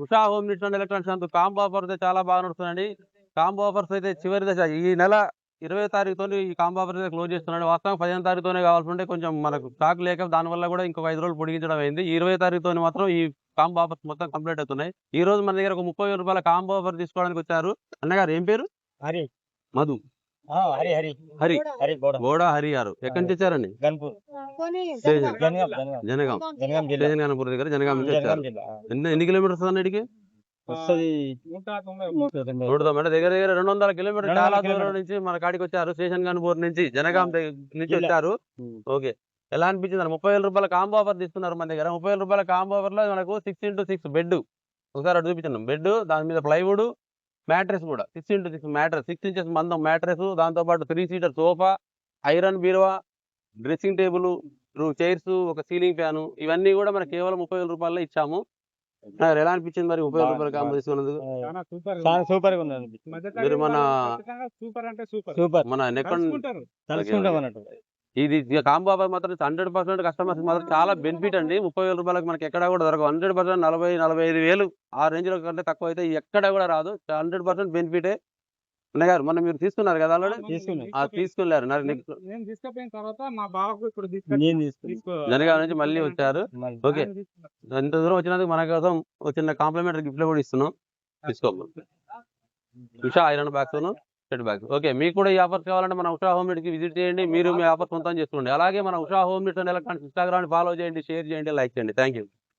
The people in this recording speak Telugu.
Usha home needs and electronics అంటూ కాంబో ఆఫర్ అయితే చాలా బాగా నడుస్తుందండి. కాంబో ఆఫర్స్ అయితే చివరి దశ ఈ నెల 20 తారీఖుతోని ఈ కాంబో ఆఫర్స్ అయితే క్లోజ్ చేస్తున్నాడు. వాస్తవం 15 తారీఖుతోనే కావాల్సి కొంచెం మనకు స్టాక్ లేక దానివల్ల కూడా ఇంకొక 5 రోజులు పొడిగించడం అయింది. ఈ 20 తారీఖుతోని మాత్రం ఈ కాంబో ఆఫర్స్ మొత్తం కంప్లీట్ అవుతున్నాయి. ఈ రోజు మన దగ్గర ఒక 30,000 రూపాయల కాంబో ఆఫర్ తీసుకోవడానికి వచ్చారు. అన్నగారు ఏం పేరు? హరి. మధు. హరి హరి హరి హరి బోడా హరి గారు ఎక్కడి నుంచి వచ్చారండి? గన్పూర్ జనగాం జిల్లా గణపూర్ దగ్గర జనగాం నుంచి వచ్చారు. జిల్లా ఎన్ని కిలోమీటర్స్ అన్నిటికి? వస్తుంది 190 దగ్గర దగ్గర 200 కిలోమీటర్ చాలా దూరం నుంచి మన కాడికి వచ్చారు. స్టేషన్ గన్పూర్ నుంచి జనగాం నుంచి వచ్చారు. ఓకే, ఎలా అనిపించింది? 30,000 రూపాయల కాంబో ఆఫర్ తీసుకున్నారు మన దగ్గర. 30,000 రూపాయల కాంబో ఆఫర్ లో మనకు 6x6 బెడ్ ఒకసారి అటు చూపించాను. బెడ్ దాని మీద ప్లైవుడ్ మ్యాట్రెస్ కూడా 6x6 మ్యాట్రెస్ 6 ఇంచెస్ మందం మ్యాట్రెస్, దాంతో పాటు 3 సీటర్ సోఫా, ఐరన్ బీరువా, డ్రెస్సింగ్ టేబుల్, చైర్స్, ఒక సీలింగ్ ఫ్యాన్, ఇవన్నీ కూడా మనకి కేవలం 30,000 రూపాయల్లో ఇచ్చాము. ఎలా అనిపించింది మరి 30,000 రూపాయల కాంబో తీసుకున్నందుకు? చాలా సూపర్ గా ఉంది. మీరు మన సూపర్ మన నెక్ తలుచుకుంటాం అన్నట్టు. ఇది కాంబో ఆఫర్ మాత్రం 100% కస్టమర్స్ మాత్రం చాలా బెనిఫిట్ అండి. 30,000 రూపాయలకు మనకి ఎక్కడ కూడా దొరకవు. 100% 40-45,000 ఆ రేంజ్ లో కంటే తక్కువ అయితే ఎక్కడ కూడా రాదు. 100% బెనిఫిటే. అన్నయ్య గారు మొన్న మీరు తీసుకున్నారు కదా ఆల్రెడీ? తీసుకున్నారు. నేను తీసుకుపోయిన తర్వాత మా బావకు ఇప్పుడు జనగాం నుంచి మళ్ళీ వచ్చారు. ఓకే, ఎంత దూరం వచ్చినందుకు మన కోసం ఒక చిన్న కాంప్లిమెంటరీ గిఫ్ట్ కూడా ఇస్తున్నాం. తీసుకోండి. Usha iron bags set bag. Okay, మీకు కూడా ఈ ఆఫర్స్ కావాలంటే మన ఉషా హోమ్ నీడ్స్ కి విజిట్ చేయండి. మీరు మీ ఆఫర్ సొంతం చేసుకోండి. అలాగే మన Usha home needs and electronics Instagram follow చేయండి, షేర్ చేయండి, లైక్ చేయండి. Thank you.